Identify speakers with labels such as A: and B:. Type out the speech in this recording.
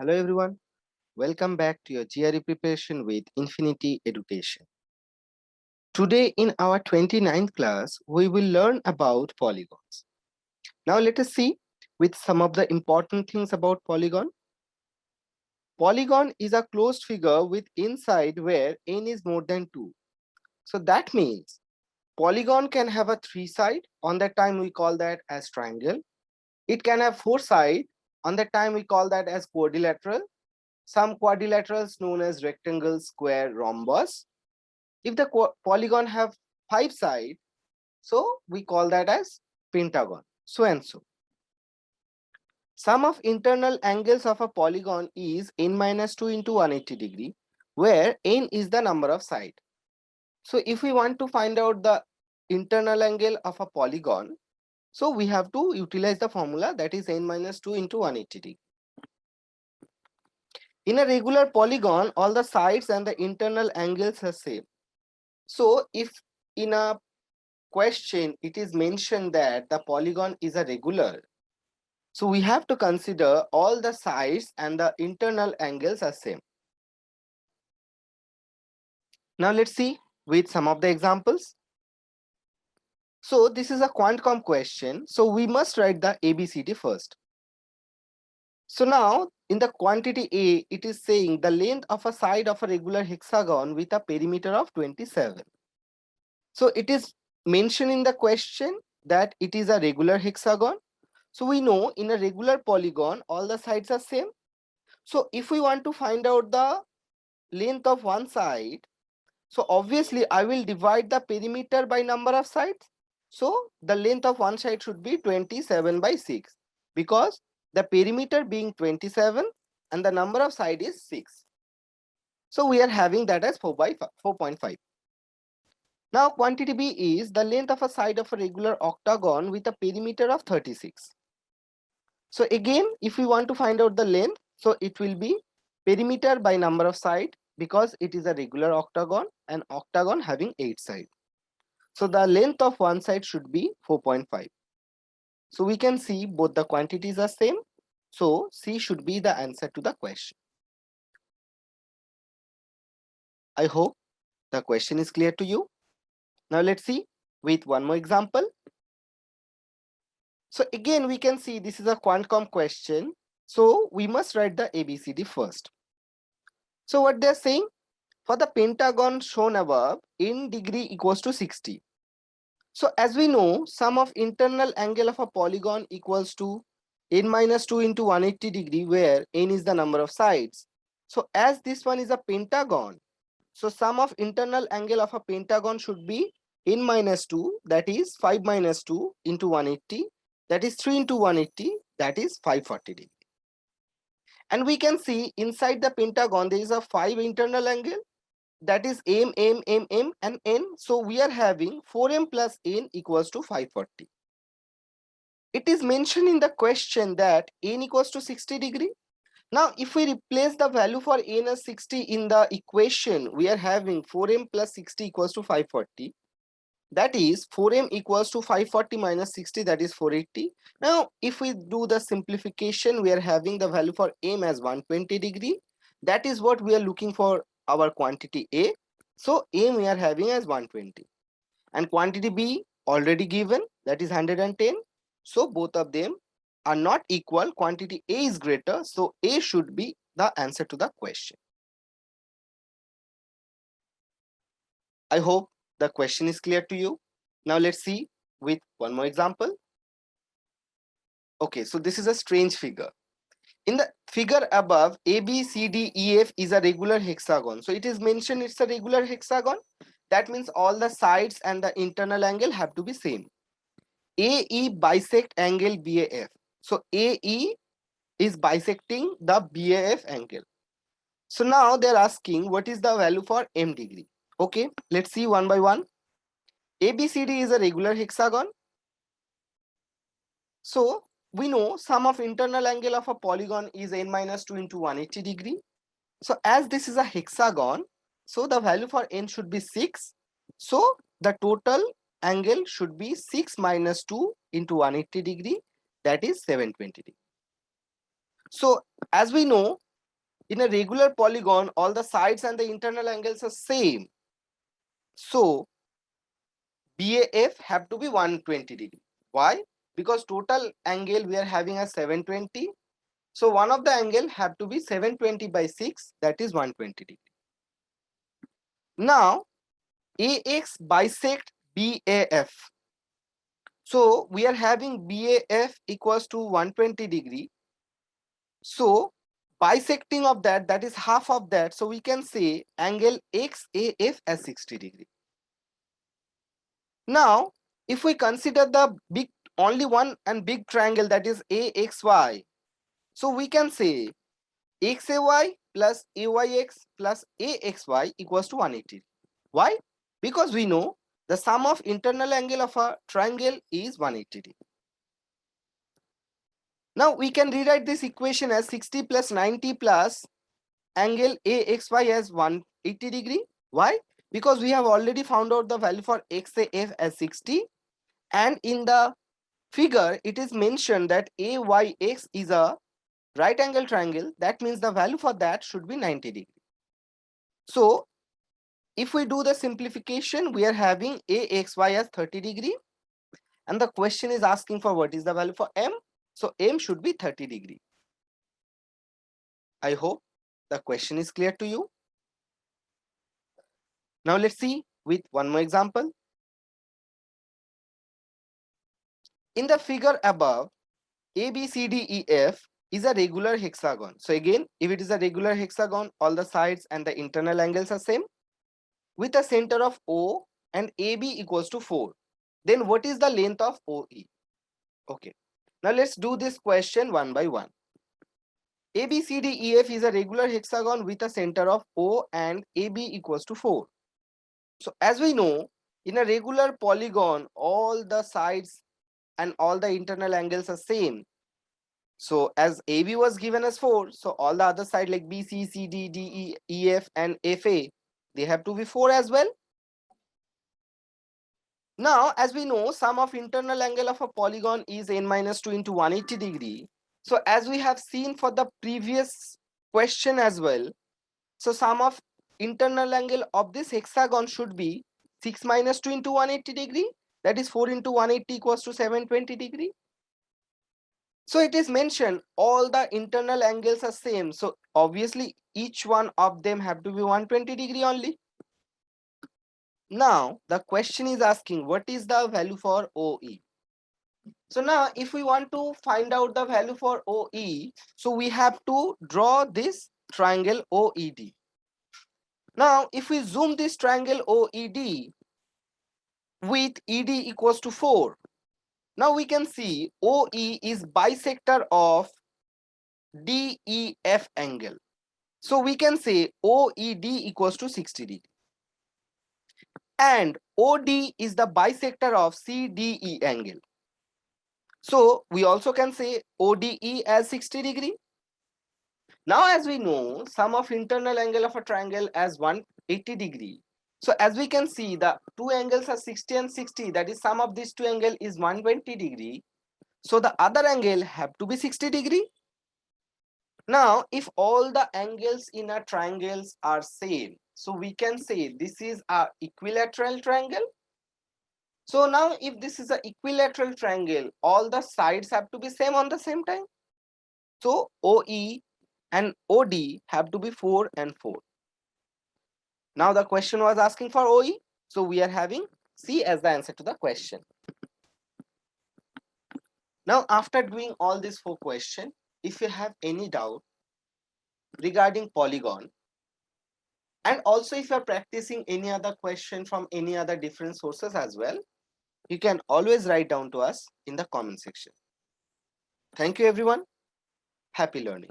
A: Hello everyone, welcome back to your GRE preparation with Infinity Education. Today in our 29th class, we will learn about polygons. Now let us see with some of the important things about polygon. Polygon is a closed figure with inside where n is more than 2. So that means polygon can have a 3 side, on that time we call that as triangle. It can have 4 side, on that time we call that as quadrilateral. Some quadrilaterals known as rectangle, square, rhombus. If the polygon have 5 sides, so we call that as pentagon, so and so. Sum of internal angles of a polygon is n minus 2 into 180 degree, where n is the number of sides. So if we want to find out the internal angle of a polygon, so we have to utilize the formula, that is n minus 2 into 180 degree. In a regular polygon, all the sides and the internal angles are same. So if in a question it is mentioned that the polygon is a regular, so we have to consider all the sides and the internal angles are same. Now let's see with some of the examples. So this is a quantcom question, so we must write the ABCD first. So now in the quantity A, it is saying the length of a side of a regular hexagon with a perimeter of 27. So it is mentioned in the question that it is a regular hexagon. So we know in a regular polygon, all the sides are same. So if we want to find out the length of one side, so obviously I will divide the perimeter by number of sides. So the length of one side should be 27 by 6 because the perimeter being 27 and the number of side is 6. So we are having that as 4.5. Now quantity B is the length of a side of a regular octagon with a perimeter of 36. So again, if we want to find out the length, so it will be perimeter by number of side because it is a regular octagon and octagon having 8 sides. So the length of one side should be 4.5. So we can see both the quantities are same. So C should be the answer to the question. I hope the question is clear to you. Now let's see with one more example. So again, we can see this is a quantcom question. So we must write the ABCD first. So what they're saying, for the pentagon shown above, n degree equals to 60. So as we know, sum of internal angle of a polygon equals to n minus 2 into 180 degree, where n is the number of sides. So as this one is a pentagon, so sum of internal angle of a pentagon should be n minus 2, that is 5 minus 2 into 180, that is 3 into 180, that is 540 degree. And we can see inside the pentagon there is a 5 internal angle, that is m, m, m, m and n. So we are having 4m plus n equals to 540. It is mentioned in the question that n equals to 60 degree. Now if we replace the value for n as 60 in the equation, we are having 4m plus 60 equals to 540. That is 4m equals to 540 minus 60, that is 480. Now if we do the simplification, we are having the value for m as 120 degree. That is what we are looking for our quantity A. So m we are having as 120 and quantity B already given, that is 110. So both of them are not equal, quantity A is greater, so A should be the answer to the question. I hope the question is clear to you. Now let's see with one more example. Okay, so this is a strange figure. In the figure above, ABCDEF is a regular hexagon. So it is mentioned it's a regular hexagon. That means all the sides and the internal angle have to be same. AE bisect angle BAF. So AE is bisecting the BAF angle. So now they're asking what is the value for m degree. Okay, let's see one by one. ABCD is a regular hexagon. So we know sum of internal angle of a polygon is n minus 2 into 180 degree. So as this is a hexagon, so the value for n should be 6. So the total angle should be 6 minus 2 into 180 degree, that is 720 degree. So as we know, In a regular polygon, all the sides and the internal angles are same. So BAF have to be 120 degree. Why? Because total angle we are having a 720. So one of the angle have to be 720 by 6, that is 120 degree. Now AX bisect BAF. So we are having BAF equals to 120 degree. So bisecting of that, that is half of that. So we can say angle XAF as 60 degree. Now, if we consider the big only one and big triangle, that is AXY. So we can say XAY plus AYX plus AXY equals to 180. Why? Because we know the sum of internal angle of a triangle is 180 degree. Now we can rewrite this equation as 60 plus 90 plus angle AXY as 180 degree. Why? Because we have already found out the value for XAF as 60, and in the figure it is mentioned that AYX is a right angle triangle. That means the value for that should be 90 degree. So if we do the simplification, we are having AXY as 30 degree, and the question is asking for what is the value for M. So M should be 30 degree. I hope the question is clear to you. Now let's see with one more example. In the figure above, ABCDEF is a regular hexagon. So again, if it is a regular hexagon, all the sides and the internal angles are same, with a center of O and AB equals to 4. Then what is the length of OE? Okay. Now let's do this question one by one. ABCDEF is a regular hexagon with a center of O and AB equals to 4. So as we know, in a regular polygon, all the sides and all the internal angles are same. So as AB was given as 4, so all the other side like BC, CD, DE, EF and FA, they have to be 4 as well. Now, as we know, sum of internal angle of a polygon is n-2 into 180 degree. So as we have seen for the previous question as well, so sum of internal angle of this hexagon should be 6 minus 2 into 180 degree. That is 4 into 180 equals to 720 degree. So it is mentioned all the internal angles are same. So obviously each one of them have to be 120 degree only. Now the question is asking what is the value for OE. So now if we want to find out the value for OE, so we have to draw this triangle OED. Now if we zoom this triangle OED with ED equals to 4, now we can see OE is bisector of DEF angle. So we can say OED equals to 60 degree. And OD is the bisector of CDE angle. So we also can say ODE as 60 degree. Now as we know, sum of internal angle of a triangle as 180 degree. So as we can see, the two angles are 60 and 60. That is sum of these two angles is 120 degree. So the other angle have to be 60 degree. Now, if all the angles in a triangles are same, so we can say this is a equilateral triangle. So now if this is an equilateral triangle, all the sides have to be same on the same time. So OE and OD have to be 4 and 4. Now the question was asking for OE. So we are having C as the answer to the question. Now after doing all these 4 questions, if you have any doubt regarding polygon, and also if you are practicing any other question from any other different sources as well, you can always write down to us in the comment section. Thank you everyone. Happy learning.